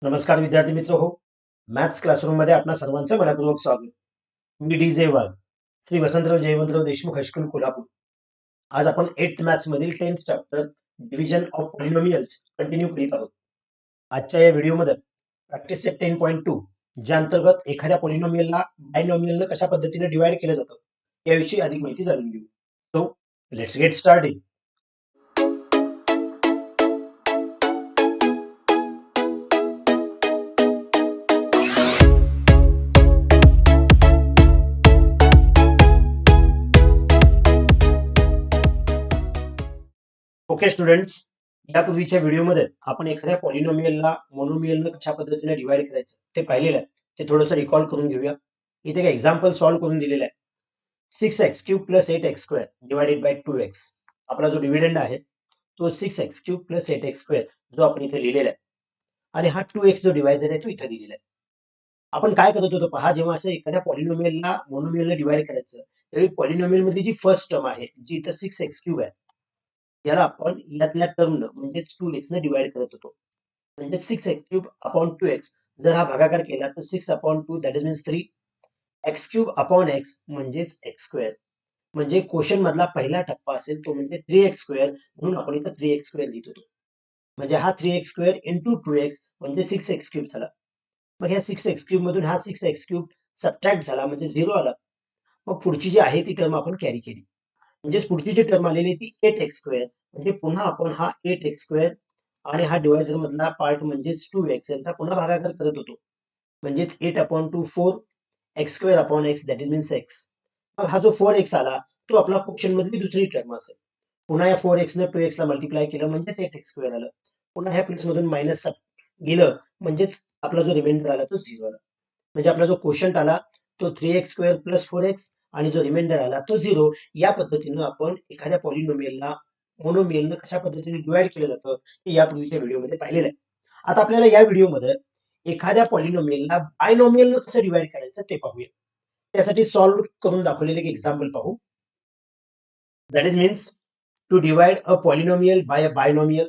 नमस्कार विद्यार्थी मित्र हो. मॅथ्स क्लासरूम मध्ये आपणा सर्वांचं मनपूर्वक स्वागत. मी डी.जे. वाघ, श्री वसंतराव जयवंतराव देशमुख हायस्कूल कोल्हापूर. आज आपण 8th मॅथ्स मधील 10th chapter division of polynomials continue करीत आहोत. आजच्या या व्हिडिओमध्ये प्रॅक्टिस सेट 10.2 ज्या अंतर्गत एखाद्या पॉलिनोमियलला बायनोमियलने कशा पद्धतीने डिवाइड केलं जातं याविषयी अधिक माहिती जाणून घेऊ. So let's get started. Okay students, यापूर्वीच्या व्हिडिओमध्ये आपण एखाद्या पॉलिनोमियलला मोनोमियलने कशा पद्धतीने डिवाइड करायचं ते पाहिलेलं आहे. ते थोडंसं रिकॉल करून घेऊया. इथे एक एक्झाम्पल सॉल्व्ह करून दिलेलं आहे. 6x³ + 8x² divided by 2x. आपला जो डिव्हिडंड आहे तो 6x³ + 8x² जो आपण इथे लिहिलेला आहे आणि हा 2x जो डिवायझर आहे तो इथे दिलेला आहे. आपण काय करत होतो पहा, जेव्हा असं एखाद्या पॉलिनोमियलला मोनोमियलने डिवाइड करायचं त्यावेळी पॉलिनोमियल मधली जी फर्स्ट टर्म आहे जी इथं 6x³ आहे याला आपण यातल्या टर्मनं म्हणजेच 2x ने डिवाइड करत होतो. म्हणजे 6x³ अपॉन 2x जर हा भागाकार केला तर 6/2 that is means 3. x³ upon x म्हणजेच x². म्हणजे क्वोशंट मधला पहिला टप्पा असेल तो म्हणजे 3x² म्हणून आपण इथं 3x² लिहित होतो. म्हणजे हा 3x² इंटू 2x म्हणजे 6x³ झाला. मग ह्या 6x³ मधून हा 6x³ सबट्रॅक्ट झाला म्हणजे 0 आला. मग पुढची जी आहे ती टर्म आपण कॅरी केली. म्हणजेच पुढची जी टर्म आलेली ती 8x² म्हणजे पुन्हा आपण हा 8x² आणि हा डिव्हायझर मधला पार्ट म्हणजेच 2x यांचा पुन्हा भागाकार करत होतो. म्हणजेच 8/2 4 x² upon x that is means x. मग हा जो 4x आला तो आपला क्वोशंट मधली दुसरी टर्म असेल. पुन्हा या 4x ने 2x ला मल्टिप्लाय केलं म्हणजेच 8x² आलं. पुन्हा ह्या प्लस मधून मायनस गेलं म्हणजेच आपला जो रिमाइंडर आला तो 0 आला. म्हणजे आपला जो क्वोशंट आला तो 3x² + 4x आणि जो रिमाइंडर आला तो 0. या पद्धतीनं आपण एखाद्या पॉलिनोमियलला मोनोमियलने कशा पद्धतीने डिवाइड केलं जातं हे यापूर्वीच्या व्हिडिओमध्ये पाहिलेलं आहे. आता आपल्याला या व्हिडिओमध्ये एखाद्या पॉलिनोमियलला बायनोमियलने कसं डिवाइड करायचं ते पाहूया. त्यासाठी सॉल्व्ह करून दाखवलेले एक एक्झाम्पल पाहू. That is means to divide a polynomial by a binomial.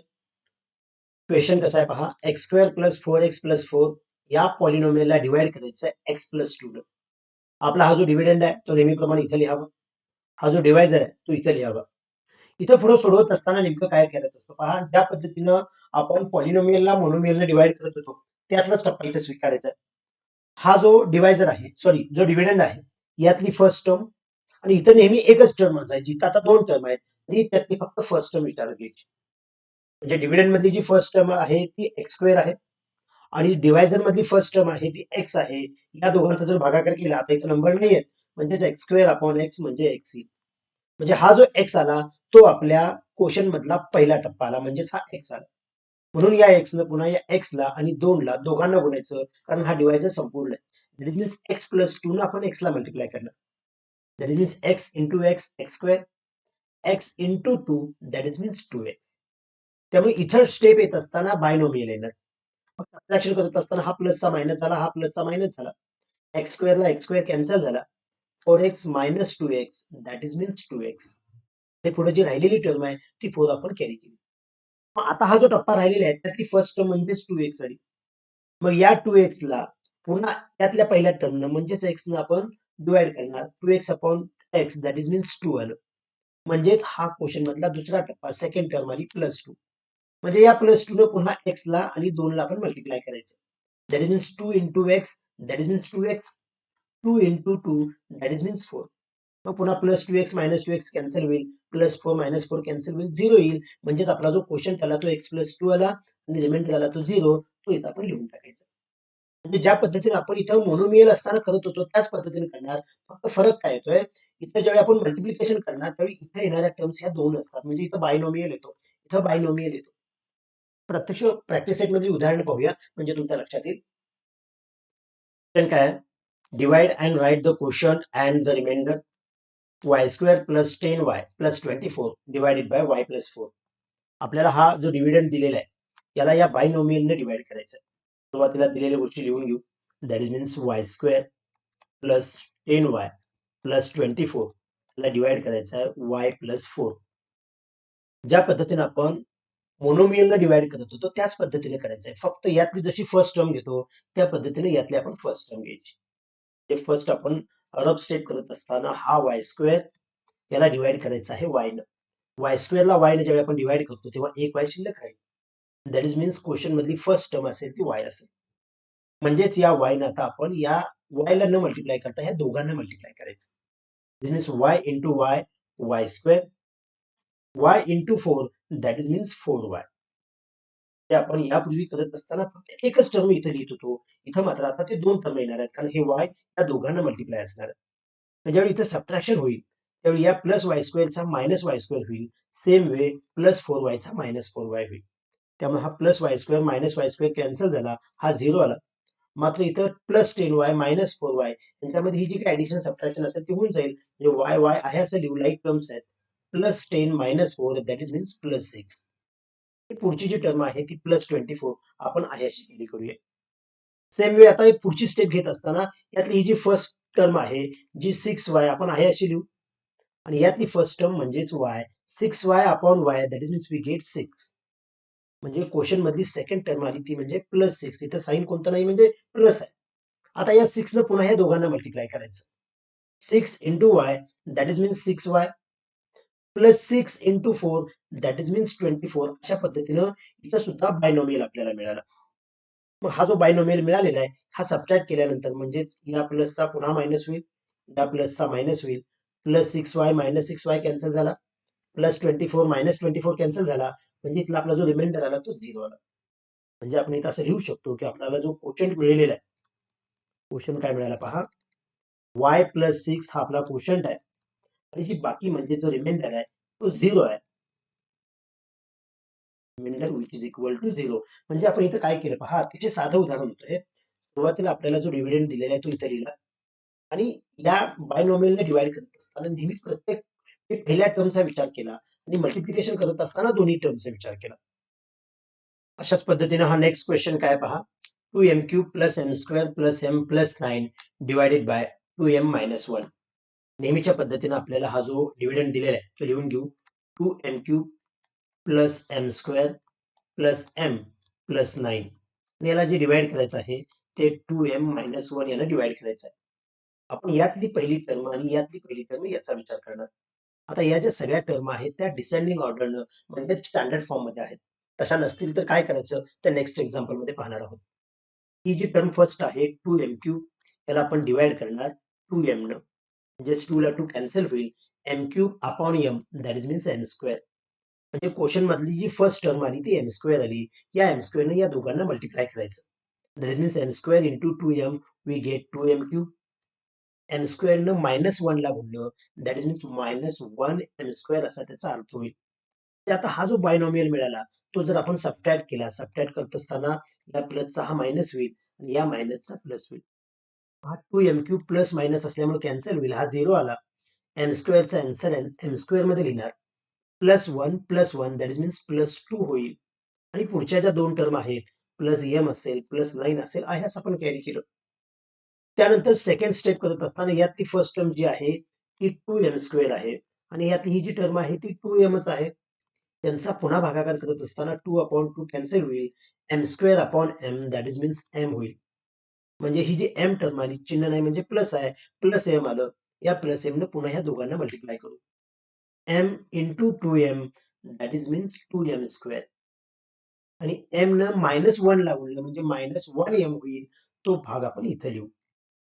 Question कसा आहे पहा, x² + 4x + 4 या पॉलिनोमियलला डिवाइड करायचं आहे x + 2. आपला हा जो डिव्हिडंड आहे तो नेहमीप्रमाणे इथे लिहावा. हा जो डिवायझर आहे तो इथे लिहावा. इथं पुढे सोडवत असताना नेमकं काय करायचं असतं पहा, ज्या पद्धतीनं आपण पॉलिनोमियलला मोनोमियलने डिवाइड करत होतो त्यातलाच टप्पा इथे स्वीकारायचा. हा जो डिवायझर आहे सॉरी जो डिव्हिडंड आहे यातली फर्स्ट टर्म आणि इथं नेहमी एकच टर्म आहे जिथं आता दोन टर्म आहेत तरी त्यातली फक्त फर्स्ट टर्म विचारात घ्यायची. म्हणजे डिव्हिडंड मधली जी फर्स्ट टर्म आहे ती x² आहे आणि डिवायझर मधली फर्स्ट टर्म आहे ती x आहे. या दोघांचा जर भागाकार केला आता इथं नंबर नाही आहेत म्हणजेच x² अपॉन x म्हणजे x येईल. म्हणजे हा जो x आला तो आपल्या क्वोशंट मधला पहिला टप्पा आला म्हणजेच हा x आला. म्हणून या x न पुन्हा या x ला आणि 2 ला दोघांना गुणायचं कारण हा डिवायझर संपूर्ण आहे. दॅट इज मीन्स x + 2 ने आपण x ला मल्टिप्लाय करणार. That is means x into x x², x into 2 that is means 2x. त्यामुळे इथं स्टेप येत असताना बायनोमियल येणार. मग सबट्रॅक्शन करत असताना हा प्लसचा मायनस झाला, हा प्लसचा मायनस झाला. x² ला x² कॅन्सल झाला. 4x - 2x that is means 2x. हे पुढे जी राहिलेली टर्म आहे ती 4 आपण कॅरी केली. मग आता हा जो टप्पा राहिलेला आहे त्यातली फर्स्ट टर्म म्हणजेच 2x आली. मग या 2x ला पुन्हा त्यातल्या पहिल्या टर्मनं म्हणजेच x न आपण डिवाइड करणार. 2x upon x that is means 2 आलं. म्हणजेच हा क्वोशंट मधला दुसरा टप्पा सेकंड टर्म आली +2. म्हणजे या +2 ने पुन्हा x ला आणि 2 ला आपण मल्टिप्लाय करायचं. That is means 2 into x that is means 2x. 2 into 2 that is means 4. मग पुन्हा +2x - 2x कॅन्सल होईल. +4 - 4 कॅन्सल होईल. 0 येईल. म्हणजेच आपला जो क्वोशंट आला तो x + 2 आला आणि रिमाइंडर आला तो 0. तो इथं आपण लिहून टाकायचा. म्हणजे ज्या पद्धतीने आपण इथं मोनोमियल असताना करत होतो त्याच पद्धतीने करणार. फक्त फरक काय येतोय, इथं ज्यावेळी आपण मल्टिप्लिकेशन करणार त्यावेळी इथे येणाऱ्या टर्म्स ह्या 2 असतात. म्हणजे इथं बायनोमियल येतो, इथं बायनोमियल येतो. प्रत्यक्ष प्रॅक्टिस सेट मधली उदाहरण पाहूया म्हणजे तुमच्या लक्षात येईल. काय divide and write the quotient and the remainder y² + 10y + 24 divided by y + 4. आपल्याला हा जो डिव्हिडंड दिलेला आहे याला या बायनोमियलने डिवाइड करायचा आहे. सुरुवातीला दिलेल्या गोष्टी लिहून घेऊ. That is means y² + 10y + 24 ला डिवाइड करायचा आहे y + 4. ज्या पद्धतीने आपण मोनोमियलला डिवाइड करत होतो त्याच पद्धतीने करायचं आहे. फक्त यातली जशी फर्स्ट टर्म घेतो त्या पद्धतीने यातली आपण फर्स्ट टर्म घ्यायची. ते फर्स्ट आपण रफ स्टेप करत असताना हा वाय स्क्वेअर याला डिवाइड करायचा आहे वाय न. वाय स्क्वेअरला वाय ने ज्यावेळी आपण डिवाइड करतो तेव्हा एक वाय शिल्लक राहील. दॅट इज मीन्स क्वेश्चन मधली फर्स्ट टर्म असेल ती वाय असेल. म्हणजेच या वाय न आता आपण या वायला न मल्टिप्लाय करता ह्या दोघांना मल्टिप्लाय करायचं. This means y into y y square y into 4 that is means 4y. ते आपण यापूर्वी करत असताना फक्त एकच टर्म इथे लिहित होतो. इथं मात्र आता ते दोन टर्म येणार आहेत कारण हे वाय या दोघांना मल्टिप्लाय असणार आहे. ज्यावेळी इथे सबट्रॅक्शन होईल त्यावेळी या प्लस वाय स्क्वेअरचा मायनस वाय स्क्वेअर होईल. सेम वे प्लस 4y चा मायनस 4y होईल. त्यामुळे हा plus y square minus y square cancel झाला, हा 0 आला. मात्र इथं प्लस 10y मायनस 4y यांच्यामध्ये ही जी काही ऍडिशन सबट्रॅक्शन असेल ती होऊन जाईल. म्हणजे वाय वाय आहे असं लिहू, लाईक टर्म्स आहेत. Plus 10 minus 4 that is means plus 6. पुढची जी टर्म आहे ती प्लस 24 आपण आहे अशी केली करूया. सेम वे आता पुढची स्टेप घेत असताना यातली ही जी फर्स्ट टर्म आहे जी 6y आपण आहे अशी लिहू आणि यातली फर्स्ट टर्म म्हणजेच y 6y upon y that is means we get 6. म्हणजे क्वेश्चन मधली सेकंड टर्म आली ती म्हणजे प्लस 6. इथं साइन कोणतं नाही म्हणजे प्लस आहे. आता या 6 न पुन्हा या दोघांना मल्टिप्लाय करायचं. 6 into y that is means 6y plus 6 into 4 that is means 24. अशा पद्धतीनं इथं सुद्धा बायनोमियल आपल्याला मिळाला. मग हा जो बायनोमियल मिळालेला आहे हा सबट्रॅक्ट केल्यानंतर म्हणजेच या प्लसचा पुन्हा मायनस होईल, या प्लसचा मायनस होईल. Plus 6y minus 6y cancel झाला, प्लस 24 मायनस 24 कॅन्सल झाला. म्हणजे इथला आपला जो रिमाइंडर आला तो 0 आला. म्हणजे आपण इथं असं लिहू शकतो की आपल्याला जो कोशंट मिळालेला आहे, कोशंट काय मिळाला पहा, y प्लस 6 हा आपला कोशंट आहे आणि जी बाकी म्हणजे जो रिमाइंडर आहे तो 0 आहे. Remainder which is equal to 0. म्हणजे आपण इथं काय केलं पहा, अतिशय साधं उदाहरण होतं हे. सुरुवातीला आपल्याला जो डिव्हिडंड दिलेला आहे तो इथे लिहिला आणि या बायनॉमियलने डिवाइड करत असताना नेहमी प्रत्येक पहिल्या टर्मचा विचार केला आणि मल्टिप्लिकेशन करत असताना दोन्ही टर्मचा विचार केला. अशाच पद्धतीने हा नेक्स्ट क्वेश्चन काय पहा, 2m cube plus M square plus M plus 9 divided by 2m minus 1. नेहमीच्या पद्धतीने आपल्याला हा जो डिव्हिडंड दिलेला आहे तो लिहून घेऊ. 2m cube plus M square plus M plus 9 आणि याला जे डिवाइड करायचं आहे ते 2m मायनस 1 याला डिवाइड करायचं आहे. आपण यातली पहिली टर्म आणि यातली पहिली टर्म याचा विचार करणार. आता या ज्या सगळ्या टर्म आहेत त्या डिसेंडिंग ऑर्डरनं म्हणजे स्टँडर्ड फॉर्म मध्ये आहेत. तशा नसतील तर काय करायचं तर नेक्स्ट एक्झाम्पल मध्ये पाहणार आहोत. ही जी टर्म फर्स्ट आहे 2m क्यूब याला आपण डिवाइड करणार 2m न. म्हणजेच 2 ला 2 कॅन्सल होईल. m cube upon m that is means m square. म्हणजे क्वेश्चन मधली जी फर्स्ट टर्म आली ती m स्क्वेअर आली. या m स्क्वेअर ने या दोघांना मल्टिप्लाय करायचं. That is means m square into 2m we get 2m cube. M square न मायनस 1 ला गुणलं that is means minus 1 m square असा त्याचा अर्थ होईल. आता हा जो बायनॉमियल मिळाला तो जर आपण सबट्रॅक्ट केला, सबट्रॅक्ट करत असताना या प्लसचा हा मायनस होईल आणि या मायनसचा प्लस होईल. हा 2m क्यूब प्लस मायनस असल्यामुळे कॅन्सल होईल, हा 0 आला. एम स्क्वेअरचा आन्सर एम स्क्वेअर मध्ये लिहिणार plus 1 that is means plus 2 होईल. आणि पुढच्या ज्या दोन टर्म आहेत प्लस एम असेल प्लस 9 असेल आहे असं आपण कॅरी केलं. त्यानंतर सेकंड स्टेप करत असताना यातली फर्स्ट टर्म जी आहे ती 2m स्क्वेअर आहे आणि यातली ही जी टर्म आहे ती 2mच आहे. यांचा पुन्हा भागाकार करत असताना 2 अपॉन 2 कॅन्सल होईल. M square upon M that is means M होईल. म्हणजे ही जी एम टर्म आली चिन्ह नाही म्हणजे प्लस आहे, प्लस एम आलं. या प्लस एम न पुन्हा ह्या दोघांना मल्टिप्लाय करू. M into 2m that is means 2m square आणि एम न मायनस 1 ला गुणलं म्हणजे मायनस 1m होईल. तो भाग आपण इथे लिहू.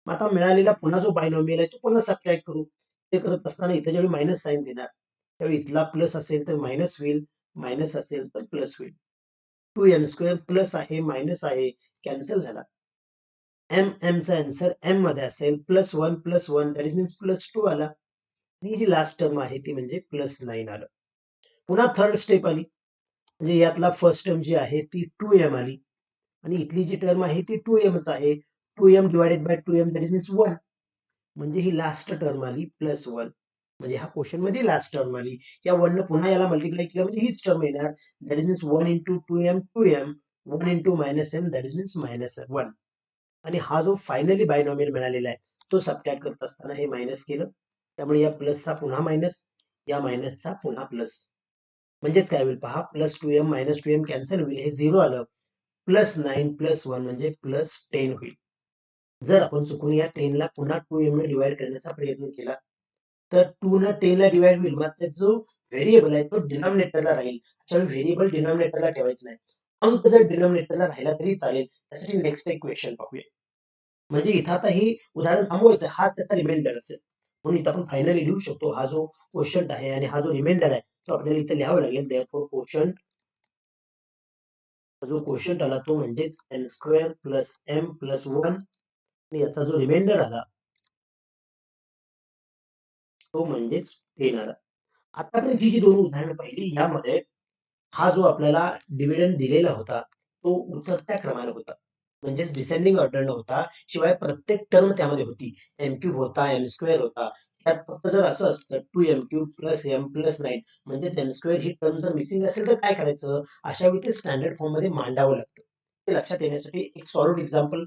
मग आता मिळालेला पुन्हा जो बायनॉमियल आहे तो पुन्हा सबट्रॅक्ट करू. ते करत असताना इथे ज्यावेळी मायनस साइन देणार त्यावेळी इथला प्लस असेल तर मायनस होईल, मायनस असेल तर प्लस होईल. 2m स्क्वेअर प्लस आहे मायनस आहे कॅन्सल झाला. एम चा आन्सर एम मध्ये असेल plus 1 that is means plus 2 आला. आणि जी लास्ट टर्म आहे ती म्हणजे प्लस 9 आलं. पुन्हा थर्ड स्टेप आली म्हणजे यातला फर्स्ट टर्म जी आहे ती 2m आली आणि इथली जी टर्म आहे ती 2mच आहे. 2m divided by 2m that is means 1. म्हणजे ही लास्ट टर्म आली प्लस 1. म्हणजे हा क्वेश्चन मध्ये लास्ट टर्म आली. या 1 न पुन्हा याला मल्टिप्लाय केलं म्हणजे हीच टर्म येणार. That is means 1 into 2m 2m 1 into minus M that is means minus 1. आणि हा जो फायनली बायनॉमियल मिळालेला आहे तो सबट्रॅक्ट करत असताना हे मायनस केलं. त्यामुळे या प्लसचा पुन्हा मायनस, या मायनसचा पुन्हा प्लस. म्हणजेच काय होईल पहा, +2m - 2m कॅन्सल होईल, हे 0 आलं. +9 +1 म्हणजे +10 होईल. जर आपण चुकून या 10 ला पुन्हा 2m ने डिव्हाइड करण्याचा प्रयत्न केला, तर 2 न 10 ला डिव्हाइड होईल. मात्र जो व्हेरिएबल आहे तो डिनॉमिनेटरला राहील. अशावेळी व्हेरिएबल डिनॉमिनेटरला ठेवायचं नाही. अंक जर डिनॉमिनेटरला राहिला तरी चालेल. त्यासाठी नेक्स्ट एक क्वेश्चन पाहूया. म्हणजे इथं आता हे उदाहरण थांबवायचं, हाच त्याचा रिमाइंडर असेल. म्हणून इथं आपण फायनली लिहू शकतो, हा जो क्वोशंट आहे आणि हा जो रिमाइंडर आहे तो आपल्याला इथे लिहावा लागेल. देअरफॉर क्वोशंट, जो क्वोशंट आला तो म्हणजेच n² + m + 1 आणि याचा जो रिमाइंडर आला तो म्हणजेच 10 आला. आतापर्यंत ही जी दोन उदाहरणं पाहिली, यामध्ये हा जो आपल्याला डिव्हिडंड दिलेला होता तो उतरत्या क्रमाने होता, म्हणजेच डिसेंडिंग ऑर्डरने होता. शिवाय प्रत्येक टर्म त्यामध्ये होती. m³ होता, m² होता. त्यात फक्त जर असं असतं 2m³ + m + 9 म्हणजेच m² ही टर्म जर मिसिंग असेल तर काय करायचं, अशा वेळी ते स्टँडर्ड फॉर्म मध्ये मांडावं लागतं. ते लक्षात येण्यासाठी एक सॉलिड एक्झाम्पल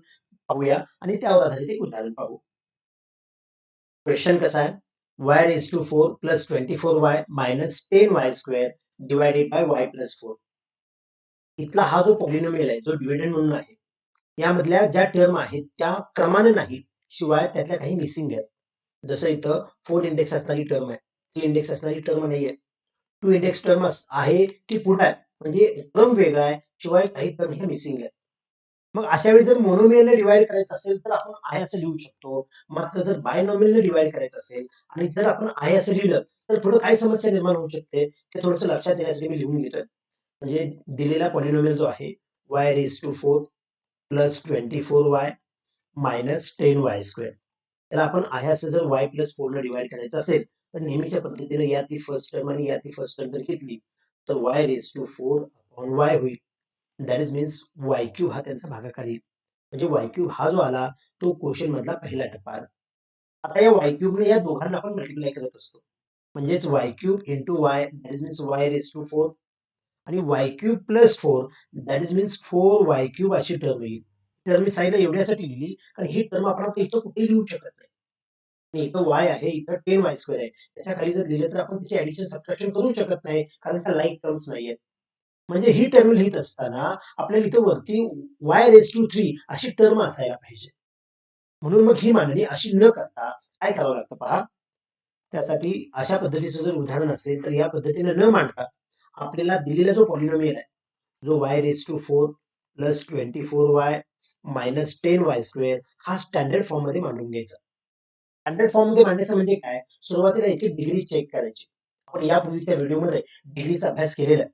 पाहूया आणि त्यावर आधारित एक उदाहरण पाहू. क्वेश्चन कसा आहे, y⁴ + 24y - 10y² divided by y + 4. इथला हा जो पॉलिनोमियल आहे, जो डिव्हिडंड म्हणून आहे, यामधल्या ज्या टर्म आहेत त्या क्रमाने नाहीत, शिवाय त्यातल्या काही मिसिंग आहेत. जसं इथं 4 इंडेक्स असणारी टर्म आहे, 3 इंडेक्स असणारी टर्म नाहीये. 2 इंडेक्स टर्म आहे ती पुढे आहे, म्हणजे क्रम वेगळा आहे, शिवाय काही टर्म ह्या मिसिंग आहेत. मग अशा वेळी जर मोनोमियलने डिवाइड करायचं असेल तर आपण आहे असं लिहू शकतो. मात्र जर बायनॉमियलने डिवाइड करायचं असेल आणि जर आपण आहे असं लिहिलं तर थोडं काय समस्या निर्माण होऊ शकते, ते थोडंसं लक्षात येण्यासाठी मी लिहून घेतोय. म्हणजे दिलेला पॉलिनोमियल जो आहे y⁴ + 24y - 10y², त्याला आपण आहे असं जर y + 4 ने डिवाइड करायचं असेल तर नेहमीच्या पद्धतीने यातली फर्स्ट टर्म आणि यातली फर्स्ट टर्म जर घेतली तर y⁴/y होईल. दॅट इज मीन्स y³ हा त्यांचा भागाकार येईल. म्हणजे y³ हा जो आला तो क्वोशंट मधला पहिला टप्पा आला. आता या y³ ने या दोघांना आपण मल्टिप्लाय करत असतो. म्हणजेच y³ × y that is means y⁴ आणि y³ + 4 that is means 4y³ अशी टर्म येईल. टर्म मी साईडला एवढ्यासाठी लिहिली कारण ही टर्म आपण आता इथं कुठेही लिहू शकत नाही. आणि इथं y आहे, इथं 10y² आहे. त्याच्या खाली जर लिहिलं तर आपण तिथे ऍडिशन सबट्रॅक्शन करू शकत नाही, कारण त्या लाईक टर्म्स नाहीयेत. म्हणजे ही टर्म लिहित असताना आपल्याला इथं वरती y⁴ अशी टर्म असायला पाहिजे. म्हणून मग ही मांडणी अशी न करता काय करावं लागतं पहा. त्यासाठी अशा पद्धतीचं जर उदाहरण असेल तर या पद्धतीने न मांडता आपल्याला दिलेला जो पॉलिनोमियल आहे, जो y⁴ + 24y - 10y² हा स्टँडर्ड फॉर्म मध्ये मांडून घ्यायचा. स्टँडर्ड फॉर्म मध्ये मांडायचं म्हणजे काय, सुरुवातीला एक एक डिग्री चेक करायची. आपण यापूर्वीच्या व्हिडिओमध्ये डिग्रीचा अभ्यास केलेला आहे.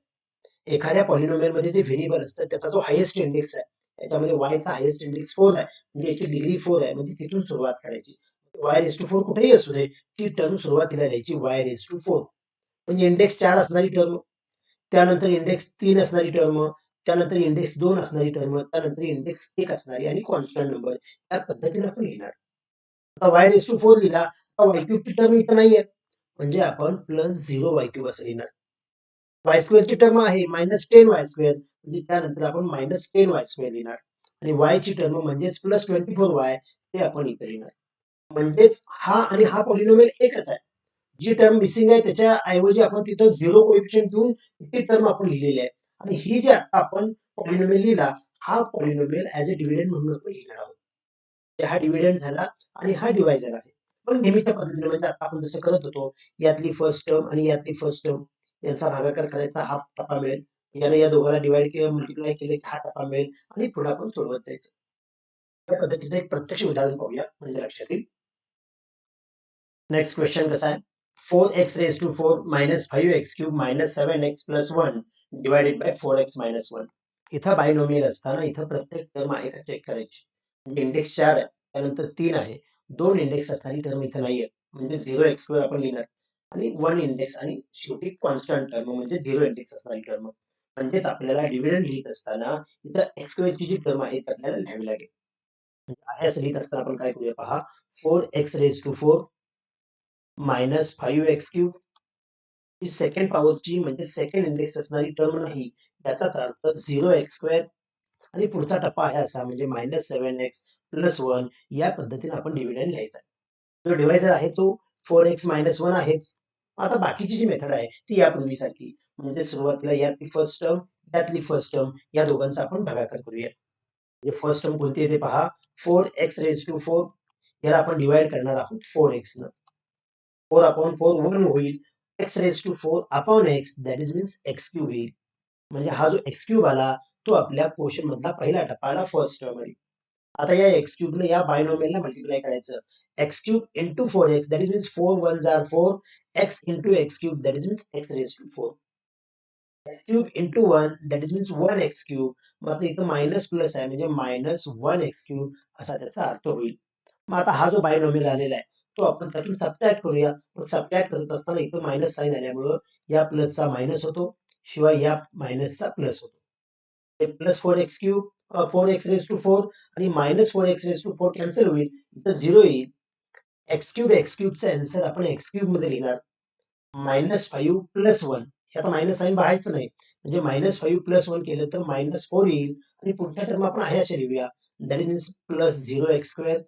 एखाद्या पॉलिनोमियल मध्ये जे व्हेरिएबल असतं त्याचा जो हायेस्ट इंडेक्स आहे, त्याच्यामध्ये y चा हायेस्ट इंडेक्स 4 आहे, म्हणजे याची डिग्री 4 आहे, म्हणजे तिथून सुरुवात करायची. y⁴ कुठेही असू दे, ती टर्म सुरुवातीला लिहायची y⁴. म्हणजे इंडेक्स 4 असणारी टर्म, त्यानंतर इंडेक्स 3 असणारी टर्म, त्यानंतर इंडेक्स 2 असणारी टर्म, त्यानंतर इंडेक्स 1 असणारी आणि कॉन्स्टंट नंबर, या पद्धतीने आपण लिहिणार. आता y⁴ लिहिला, आता y³ ची टर्म इथं नाहीये, म्हणजे आपण +0y³ असं लिहिणार. y² ची टर्म आहे -10y², म्हणजे त्यानंतर आपण -10y² लिहिणार आणि y ची टर्म म्हणजेच +24y ते आपण इथे लिहिणार. म्हणजेच हा आणि हा पॉलिनोमियल एकच आहे. जी टर्म मिसिंग आहे त्याच्या ऐवजी आपण तिथं 0 कोएफिशियंट घेऊन ती टर्म आपण लिहिलेली आहे आणि ही जी आता आपण पॉलिनोमियल लिहिला, हा पॉलिनोमियल ऍज अ डिव्हिडंड म्हणून आपण लिहिणार आहोत. हा डिव्हिडंड झाला आणि हा डिवायझर आहे. पण नेहमीच्या पद्धतीने म्हणजे आता आपण जसं करत होतो, यातली फर्स्ट टर्म आणि यातली फर्स्ट टर्म यांचा भागाकार करायचा, हा टप्पा मिळेल. याने या दोघांना डिवाइड केलं, मल्टिप्लाय केलं की हा टप्पा मिळेल आणि पुढे आपण सोडवत जायचं. या पद्धतीचं एक प्रत्यक्ष उदाहरण पाहूया म्हणजे लक्षात येईल. नेक्स्ट क्वेश्चन कसा आहे, 4x⁴ - 5x³ - 7x + 1 divided by 4x - 1. इथं बायनोमियल असताना इथं प्रत्येक टर्म आहे का चेक करायची. म्हणजे इंडेक्स 4 आहे, त्यानंतर 3 आहे, 2 इंडेक्स असणारी टर्म इथं नाहीये, म्हणजे 0x² आपण लिहिणार आणि 1 इंडेक्स आणि शेवटी कॉन्स्टंट टर्म म्हणजे 0 इंडेक्स असणारी टर्म. म्हणजेच आपल्याला डिव्हिडंड लिहित असताना इथं x² ची जी टर्म आहे ती आपल्याला लिहावी लागेल. म्हणजे आहे असं लिहित असताना आपण काय करूया पहा, 4x⁴ - 5x³ ही सेकंड पॉवरची म्हणजे सेकंड इंडेक्स असणारी टर्म नाही, याचाच अर्थ 0x² आणि पुढचा टप्पा आहे असा म्हणजे -7x + 1 या पद्धतीने आपण डिव्हिडंड लिहायचा. जो डिव्हायझर आहे तो 4x - 1 आहेच. आता बाकीची जी मेथड आहे ती यापूर्वीसारखी, म्हणजे सुरुवातीला यातली फर्स्ट टर्म यातली फर्स्ट टर्म या दोघांचा आपण भागाकार करूया. म्हणजे फर्स्ट टर्म कोणती येते पहा, 4x⁴ याला आपण डिवाइड करणार आहोत 4x न. 4/4 1 होईल. x⁴ upon x that is means x³ होईल. म्हणजे हा जो x³ आला तो आपल्या क्वेश्चन मधला पहिला टप्पा आला, फर्स्ट टर्म आली. आता या x³ ने या बायनॉमियलला मल्टिप्लाय करायचं. x³ into 4x that is means 4 1 jar 4 x into x³ that is means x⁴. x³ into 1 that is means 1x³. मग इथं मायनस प्लस आहे म्हणजे -1x³ असा त्याचा अर्थ होईल. मग आता हा जो बायनॉमियल आलेला आहे तो आपण त्यातून सबट्रॅक्ट करूया. मग सबट्रॅक्ट करत असताना इथं मायनस साइन आल्यामुळं या प्लसचा मायनस होतो, शिवाय या मायनसचा प्लस होतो. प्लस 4x³ 4x⁴ आणि -4x⁴ कॅन्सल होईल. इथं 0 येईल. x³ आन्सर आपण x³ मध्ये लिहिणार. -5 + 1 हे आता मायनस साइन पाहायचं नाही, म्हणजे -5 + 1 केलं तर -4 येईल. आणि पुढच्या टर्म आपण आहे अशा लिहूया. That is means +0x²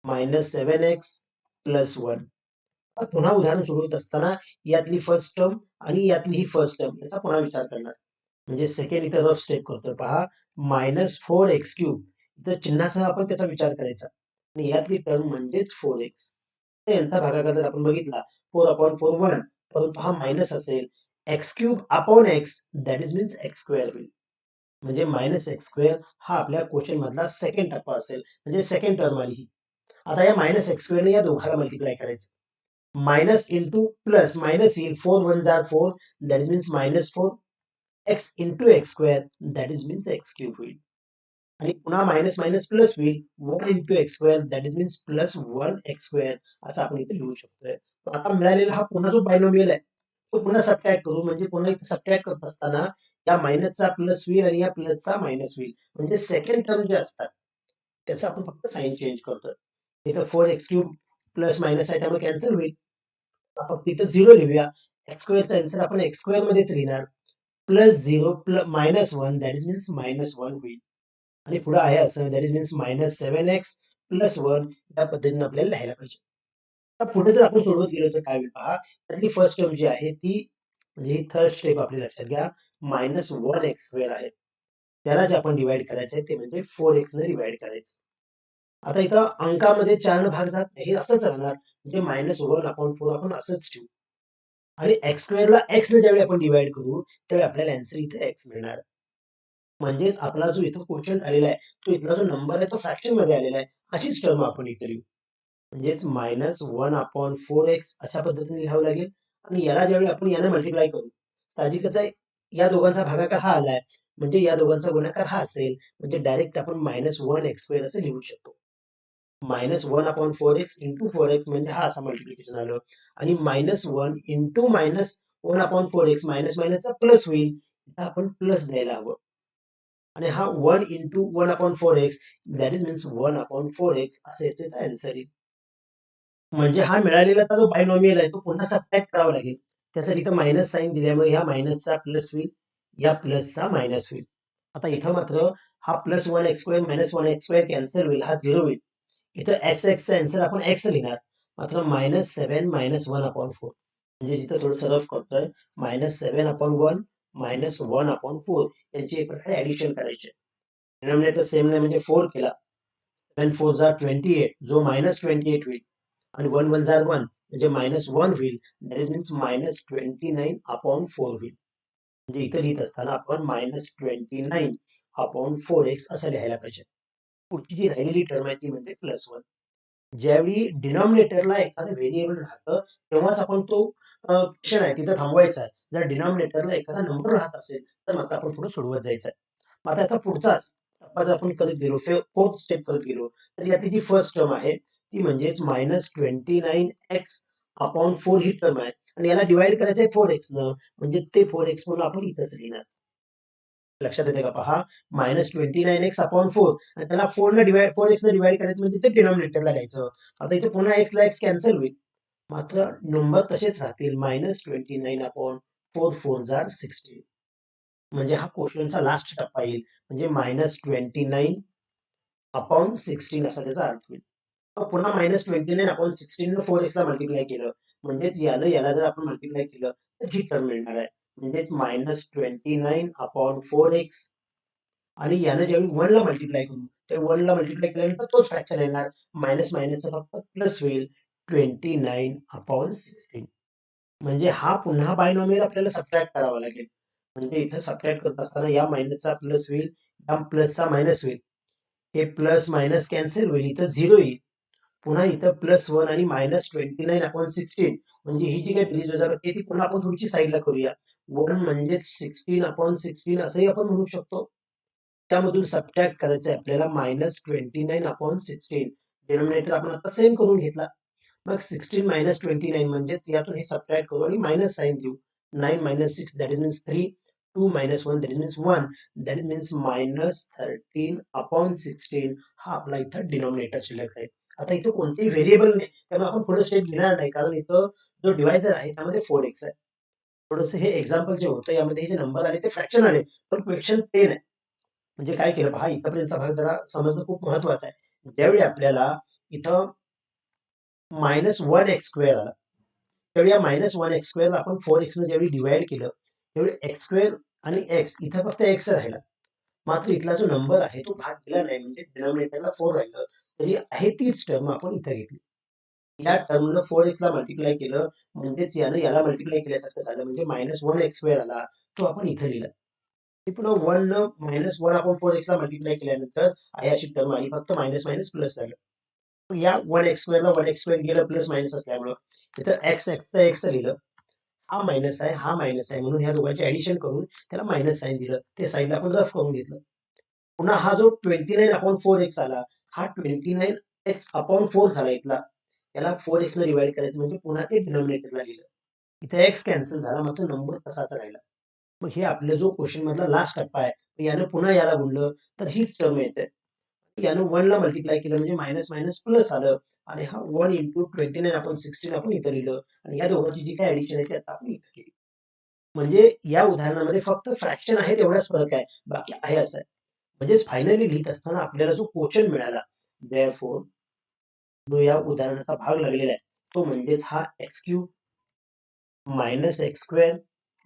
-7x + 1. पुन्हा उदाहरण सोडवत असताना यातली फर्स्ट टर्म आणि यातली ही फर्स्ट टर्म याचा पुन्हा विचार करणार. म्हणजे सेकंड इथं रफ स्टेप करतोय पहा, -4x³ इथं चिन्हासह आपण त्याचा विचार करायचा आणि यातली टर्म म्हणजेच 4x. यांचा भागाकार जर आपण बघितला 4/4 1, परंतु हा मायनस असेल. x³ upon x that is means x² होईल. म्हणजे -x² हा आपल्या क्वेश्चन मधला सेकंड टप्पा असेल, म्हणजे सेकंड टर्म आली ही. आता या -x² ने या दोघाला मल्टिप्लाय करायचं. मायनस इंटू प्लस मायनस येईल. 4 1 जार 4 that is means -4 x into x² that is means x³ होईल. आणि पुन्हा मायनस मायनस प्लस होईल. 1 into x² that is means +1x² असं आपण इथे लिहू शकतोय. आता मिळालेला हा पुन्हा जो बायनॉमियल आहे तो पुन्हा सबट्रॅक्ट करू. म्हणजे पुन्हा इथे सबट्रॅक्ट करत असताना या मायनसचा प्लस होईल आणि या प्लसचा मायनस होईल. म्हणजे सेकंड टर्म जे असतात त्याचं आपण फक्त साइन चेंज करतोय. इथं 4x³ प्लस मायनस आहे त्यामुळे कॅन्सल होईल. फक्त इथं 0 लिहूया. x² आन्सर आपण x² मध्येच लिहिणार. +0 -1 दॅट इज मीन्स -1 होईल. आणि पुढे आहे असं दॅट इज मीन्स -7x + 1 या पद्धतीने आपल्याला लिहायला पाहिजे. आता पुढे जर आपण सोडवत गेलो तर काय होईल पहा, त्यातली फर्स्ट टर्म जी आहे ती म्हणजे ही थर्ड स्टेप आपली लक्षात घ्या. -1x² आहे. त्याला जे आपण डिवाइड करायचं आहे ते म्हणजे 4x ने डिवाइड करायचं. आता इथं अंकामध्ये 4 भाग जात नाही, हे असंच राहणार. म्हणजे -1/4 आपण असंच ठेवू. आणि x² ला x ने ज्यावेळी आपण डिवाइड करू त्यावेळी आपल्याला आन्सर इथे x मिळणार. म्हणजेच आपला जो इथं क्वोशंट आलेला आहे तो इथला जो नंबर आहे तो फ्रॅक्शन मध्ये आलेला आहे. अशीच टर्म आपण इथे लिहू. म्हणजेच -1/4x अशा पद्धतीने लिहावं लागेल. आणि याला ज्यावेळी आपण याने मल्टिप्लाय करू, साहजिकच आहे या दोघांचा भागाकार हा आलाय, म्हणजे या दोघांचा गुणाकार हा असेल. म्हणजे डायरेक्ट आपण -1x² असं लिहू शकतो. -1/4x इंटू 4x म्हणजे हा असा मल्टिप्लिकेशन आलं. आणि -1 इंटू -1/4x मायनस मायनसचा प्लस होईल. इथं आपण प्लस द्यायला हवं. आणि हा 1 into 1/4x that is means 1/4x असं याचं आन्सर येईल. म्हणजे हा मिळालेला जो बायनॉमियल आहे तो पुन्हा सबट्रॅक्ट करावा लागेल. त्यासाठी इथं मायनस साइन दिल्यामुळे ह्या मायनसचा प्लस होईल, या प्लसचा मायनस होईल. आता इथं मात्र हा +1x² -1x² कॅन्सल होईल, हा 0 होईल. इथं x आन्सर आपण x लिहिणार. मात्र -7 -1/4 म्हणजे जिथं थोडंसं रफ करतोय. -7/1 -1/4 यांची एक प्रकारे ऍडिशन करायची. डिनॉमिनेटर सेम नाही म्हणजे 4 केला. 7 4 जार 28 जो -28 होईल. आणि 1 1 जार 1 म्हणजे -1 होईल. दॅट इज मीन्स -29/4 होईल. म्हणजे इथं लिहित असताना आपण -29/4x असं लिहायला पाहिजे. पुढची जी राहिलेली टर्म आहे ती म्हणजे +1. ज्यावेळी डिनॉमिनेटरला एखादं व्हेरिएबल राहतं तेव्हाच आपण तो क्वेश्चन आहे तिथं थांबवायचा आहे. जर डिनॉमिनेटरला एखादा नंबर राहत असेल तर मात्र आपण पुढे सोडवत जायचं आहे. मग त्याचा पुढचाच टप्पा जर आपण करत गेलो, फोर्थ स्टेप करत गेलो, तर यातली जी फर्स्ट टर्म आहे ती म्हणजेच -29x/4 ही टर्म आहे. आणि याला डिवाइड करायचं आहे 4x न, म्हणजे ते 4x म्हणून आपण इथंच लिहिणार. लक्षात येते का पहा, -29x/4 आणि त्याला 4x ने डिवाइड करायचं म्हणजे ते डिनॉमिनेटरला लिहायचं. आता इथे पुन्हा x ला x कॅन्सल होईल. मात्र नंबर तसेच राहतील. -29/4 4 जार 16 म्हणजे हा क्वेश्चनचा लास्ट टप्पा येईल. म्हणजे -29/16 असा त्याचा अर्थ होईल. पुन्हा -29/16 ने 4x ला मल्टिप्लाय केलं. म्हणजेच याला जर आपण मल्टिप्लाय केलं तर ही टर्म मिळणार आहे. म्हणजेच -29/4x आणि यानं ज्यावेळी 1 ला मल्टिप्लाय करू तर 1 ला मल्टिप्लाय केल्यानंतर तोच फ्रॅक्शन येणार मायनस मायनसचा फक्त प्लस होईल 29/16 म्हणजे हा पुन्हा बायनॉमियल आपल्याला सबट्रॅक्ट करावा लागेल म्हणजे इथं सबट्रॅक्ट करत असताना या मायनसचा प्लस होईल या प्लसचा मायनस होईल हे प्लस मायनस कॅन्सल होईल इथं 0 येईल पुन्हा इथं +1 आणि -29/16 म्हणजे ही जी काही बेरीज वजाबाकी आहे ती पुन्हा आपण थोडीशी साईडला करूया 1 म्हणजे 16/16 असंही आपण म्हणू शकतो त्यामधून सबट्रॅक्ट करायचं आहे आपल्याला -29/16 डिनॉमिनेटर आपण आता सेम करून घेतला मग 16 - 29 म्हणजेच यातून हे सबट्रॅक्ट करू आणि मायनस साइन देऊ 9 - 6 that is means 3 2 - 1 that is means 1 that is means -13/16 हा आपला इथं डिनॉमिनेटर शिल्लक आहे आता इथं कोणतेही व्हेरिएबल नाही त्यामुळे आपण पुढे स्टेप घेणार नाही कारण इथं जो डिवायझर आहे त्यामध्ये 4x आहे थोडंसं हे एक्झाम्पल जे होतं यामध्ये हे जे नंबर आले ते फ्रॅक्शन आले पण क्वेश्चन 10 आहे म्हणजे काय केलं पहा इथपर्यंतचा भाग जरा समजणं खूप महत्वाचा आहे ज्यावेळी आपल्याला इथं -1x² आला त्यावेळी या -1x² आपण 4x ने ज्यावेळी डिवाइड केलं त्यावेळी x² आणि x इथं फक्त x राहिला मात्र इथला जो नंबर आहे तो भाग दिला नाही म्हणजे डिनॉमिनेटरला 4 राहिलं तरी आहे तीच टर्म आपण इथं घेतली या टर्मनं 4x ला मल्टिप्लाय केलं म्हणजेच यानं याला मल्टिप्लाय केल्यासारखं झालं म्हणजे -1x² आला तो आपण इथं लिहिला हे पुन्हा 1 न -1/4x ला मल्टिप्लाय केल्यानंतर आहे अशी टर्म आली फक्त मायनस मायनस प्लस झालं या 1x² ला 1x² गेलं प्लस मायनस असल्यामुळं इथं x लिहिलं हा मायनस आहे हा मायनस आहे म्हणून ह्या दोघांचे ऍडिशन करून त्याला मायनस साइन दिलं ते साईडला आपण रफ करून घेतलं पुन्हा हा जो 29/4x आला हा 29x/4 झाला इथला याला 4x ने डिवाइड करायचं म्हणजे पुन्हा ते डिनॉमिनेटरला लिहिलं इथे x कॅन्सल झाला मात्र नंबर तसाच राहिला मग हे आपला जो क्वेश्चन मधला लास्ट टप्पा आहे यानं पुन्हा याला गुणलं तर हीच टर्म येते यानं 1 ला मल्टिप्लाय केलं म्हणजे मायनस मायनस प्लस आलं आणि हा 1 × 29/16 आपण इथं लिहिलं आणि या दोघांची जी काय ऍडिशन आहे ते आता आपण इथं केली म्हणजे या उदाहरणामध्ये फक्त फ्रॅक्शन आहे तेवढाच फरक आहे बाकी आहे असं आहे म्हणजेच फायनली लिहित असताना आपल्याला जो क्वेश्चन मिळाला देअरफॉर जो या उदाहरणाचा भाग लागलेला आहे तो म्हणजेच हा x³ -x²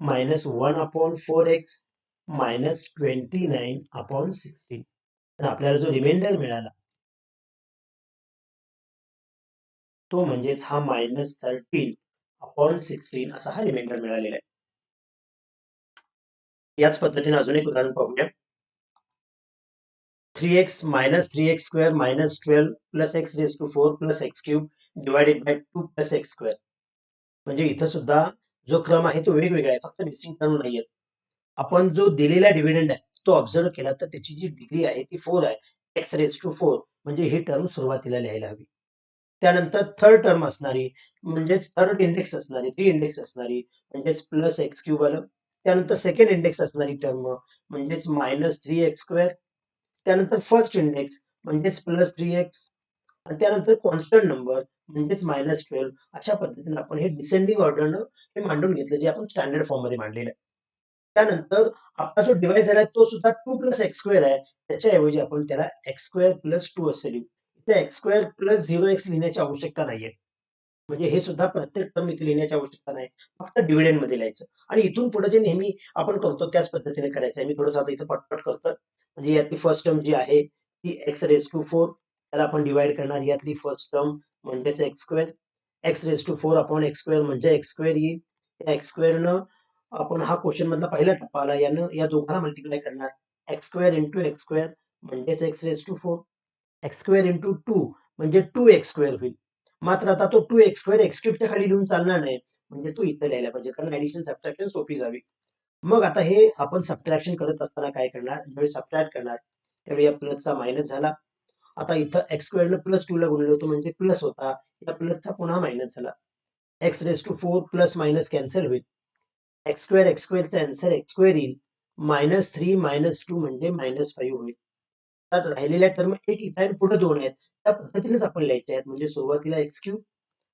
-1/4x -29/16 तर आपल्याला जो रिमाइंडर मिळाला तो म्हणजेच हा -13/16 असा हा रिमाइंडर मिळालेला आहे याच पद्धतीने अजून एक उदाहरण पाहूया 3x - 3x² -12 + x⁴ + x³ divided by 2 + x² म्हणजे इथं सुद्धा जो क्रम आहे तो वेगवेगळा आहे फक्त मिसिंग टर्म नाहीये आपण जो दिलेला डिव्हिडंड आहे तो ऑब्झर्व केला तर त्याची जी डिग्री आहे ती 4 आहे x⁴ म्हणजे ही टर्म सुरुवातीला लिहायला हवी त्यानंतर थर्ड टर्म असणारी म्हणजेच थर्ड इंडेक्स असणारी 3 इंडेक्स असणारी म्हणजेच +x³ आलं त्यानंतर सेकंड इंडेक्स असणारी टर्म म्हणजेच -3x² त्यानंतर फर्स्ट इंडेक्स म्हणजेच +3x आणि त्यानंतर कॉन्स्टंट नंबर म्हणजेच -12 अशा पद्धतीने आपण हे डिसेंडिंग ऑर्डरनं हे मांडून घेतलं जे आपण स्टँडर्ड फॉर्म मध्ये मांडलेलं आहे त्यानंतर आपला जो डिवाइजर आहे तो सुद्धा 2 + x² आहे त्याच्याऐवजी आपण त्याला x² + 2 असे लिहू इथे x² + 0x लिहिण्याची आवश्यकता नाहीये म्हणजे हे सुद्धा प्रत्येक टर्म इथे लिहिण्याची आवश्यकता नाही फक्त डिव्हिडंड मध्ये लिहायचं आणि इथून पुढे जे नेहमी आपण करतो त्याच पद्धतीने करायचं आहे मी थोडंसं आता इथं पटपट करतोय म्हणजे यातली फर्स्ट टर्म जी आहे ती x⁴ त्याला आपण डिवाइड करणार यातली फर्स्ट टर्म म्हणजेच x² x⁴ म्हणजे x² येईल या x² न आपण हा क्वेश्चन मधला पहिला टप्पा आला यानं या दोघांना मल्टिप्लाय करणार x² × x² म्हणजेच x⁴ x² × 2 म्हणजे 2x² होईल मात्र आता तो 2x² x³ च्या खाली लिहून चालणार नाही म्हणजे तो इथं लिहायला पाहिजे कारण ऍडिशन सबट्रॅक्शन सोपी जावी मग आता हे आपण सबट्रॅक्शन करत असताना काय करणार ज्यावेळी सबट्रॅक्ट करणार त्यावेळी या प्लसचा मायनस झाला आता इथं x² न +2 ला गुणलं होतं म्हणजे प्लस होता या प्लसचा पुन्हा मायनस झाला x⁴ प्लस मायनस कॅन्सल होईल x² चा आन्सर x² येईल -3 - 2 म्हणजे -5 होईल तर राहिलेल्या टर्म एक इथं आहे पुढे 2 आहेत त्या पद्धतीनेच आपण लिहायचे आहेत म्हणजे सुरुवातीला x³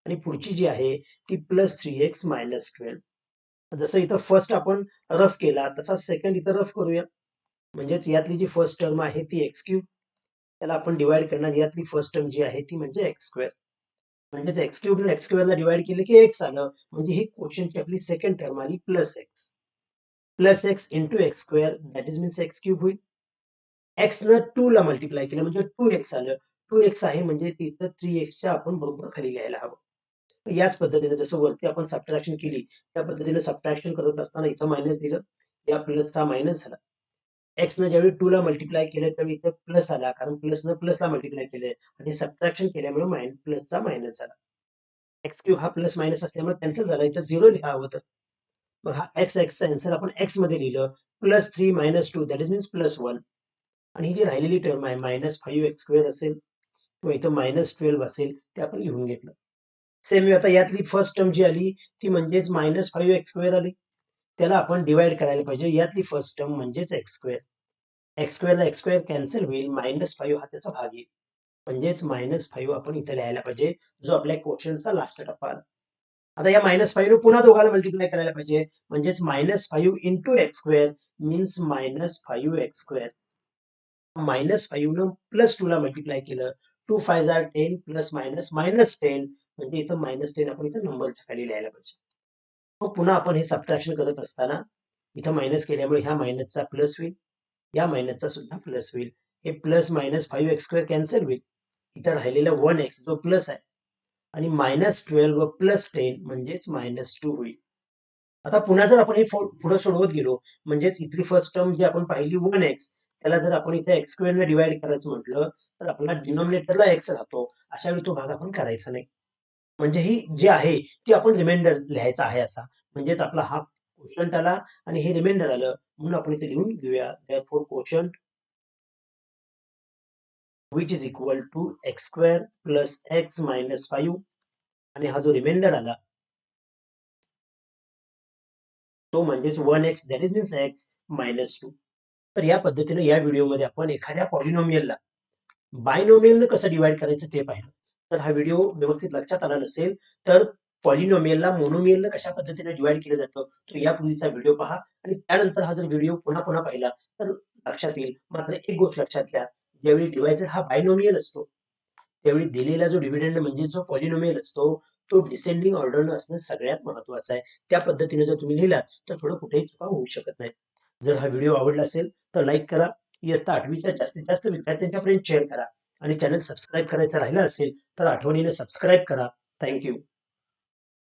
आणि पुढची जी आहे ती +3x - 12 जसं इथं फर्स्ट आपण रफ केला तसा सेकंड इथं रफ करूया म्हणजेच यातली जी फर्स्ट टर्म आहे ती x³ त्याला आपण डिवाइड करणार यातली फर्स्ट टर्म जी आहे ती म्हणजे x² म्हणजेच x³ ने x² ला डिवाइड केलं की x आलं म्हणजे ही क्वेश्चनची आपली सेकंड टर्म आली +x plus x into x square that is means x cube होईल. एक्स न 2 ला मल्टिप्लाय केलं म्हणजे 2x आलं. 2x आहे म्हणजे तिथं 3x आपण बरोबर खाली लिहायला हवं. याच पद्धतीने जसं वरती आपण सबट्रॅक्शन केली त्या पद्धतीने सबट्रॅक्शन करत असताना इथं मायनस दिलं, या प्लसचा मायनस झाला. एक्स न ज्यावेळी 2 ला मल्टिप्लाय केलं त्यावेळी इथं प्लस आला, कारण प्लसनं प्लसला मल्टिप्लाय केलंय आणि सबट्रॅक्शन केल्यामुळे प्लसचा मायनस झाला. एक्स क्यूब हा प्लस मायनस असल्यामुळे कॅन्सल झाला, इथं 0 लिहा हवं तर. मग हा एक्सचा आन्सर आपण एक्स मध्ये लिहिलं, +3 - 2 दॅट इज मीन्स +1. आणि ही जी राहिलेली टर्म आहे -5x² असेल किंवा इथं -12 असेल ते आपण लिहून घेतलं. सेम वे आता यातली फर्स्ट टर्म जी आली ती म्हणजेच -5x² आली. त्याला आपण डिवाइड करायला पाहिजे. यातली फर्स्ट टर्म म्हणजेच x². x² ला x² कॅन्सल होईल, -5 हा त्याचा भाग येईल. म्हणजेच -5 आपण इथे लिहायला पाहिजे, जो आपल्या क्वोशंटचा लास्ट टप्पा आला. आता या -5 ने पुन्हा दोघांना मल्टिप्लाय करायला पाहिजे, म्हणजेच -5 इंटू x² मीन्स -5x². -5 न +2 ला मल्टिप्लाय केलं, 2 5 आर 10 प्लस मायनस -10 म्हणजे इथं -10 आपण इथं नंबरच्या खाली लिहायला पाहिजे. मग पुन्हा आपण हे सबट्रॅक्शन करत असताना इथं मायनस केल्यामुळे ह्या मायनसचा प्लस होईल, या मायनसचा सुद्धा प्लस होईल. हे प्लस मायनस 5x² कॅन्सल होईल. इथं राहिलेला 1x जो प्लस आहे आणि -12 व +10 म्हणजेच -2 होईल. आता पुन्हा जर आपण हे पुढे सोडवत गेलो म्हणजेच इथली फर्स्ट टर्म जी आपण पाहिली 1x त्याला जर आपण इथे x² ने डिवाइड करायचं म्हटलं तर आपला डिनॉमिनेटरला x राहतो. अशा वेळी तो भाग आपण करायचा नाही. म्हणजे ही जी आहे ती आपण रिमाइंडर लिहायचा आहे असा. म्हणजेच आपला हा क्वोशंट आला आणि हे रिमाइंडर आलं म्हणून आपण इथे लिहून घेऊया. therefore quotient which is equal to x² plus x minus 5 आणि हा जो रिमाइंडर आला तो म्हणजेच 1x that is means x -2. तर या पद्धतीने या व्हिडिओमध्ये आपण एखाद्या पॉलिनोमियलला बायनोमियलनं कसं डिवाइड करायचं ते पाहिलं. तर हा व्हिडिओ व्यवस्थित लक्षात आला नसेल तर पॉलिनोमियलला मोनोमियलनं कशा पद्धतीने डिवाइड केलं जातं तो यापूर्वीचा व्हिडिओ पहा आणि त्यानंतर हा जर व्हिडिओ पुन्हा पुन्हा पाहिला तर लक्षात येईल. मात्र एक गोष्ट लक्षात घ्या, ज्यावेळी डिवायझर हा बायनोमियल असतो त्यावेळी दिलेला जो डिव्हिडंड म्हणजे जो पॉलिनोमियल असतो तो डिसेंडिंग ऑर्डरनं असणं सगळ्यात महत्वाचं आहे. त्या पद्धतीने जर तुम्ही लिहिलात तर थोडं कुठेही चुका होऊ शकत नाही. जर हा व्हिडिओ आवडला असेल तर लाईक करा, इयत्ता 8वीच्या जास्तीत जास्त विद्यार्थ्यांच्यापर्यंत शेअर करा आणि चॅनल सबस्क्राईब करायचं राहिलं असेल तर आठवणीने सबस्क्राईब करा. थँक्यू.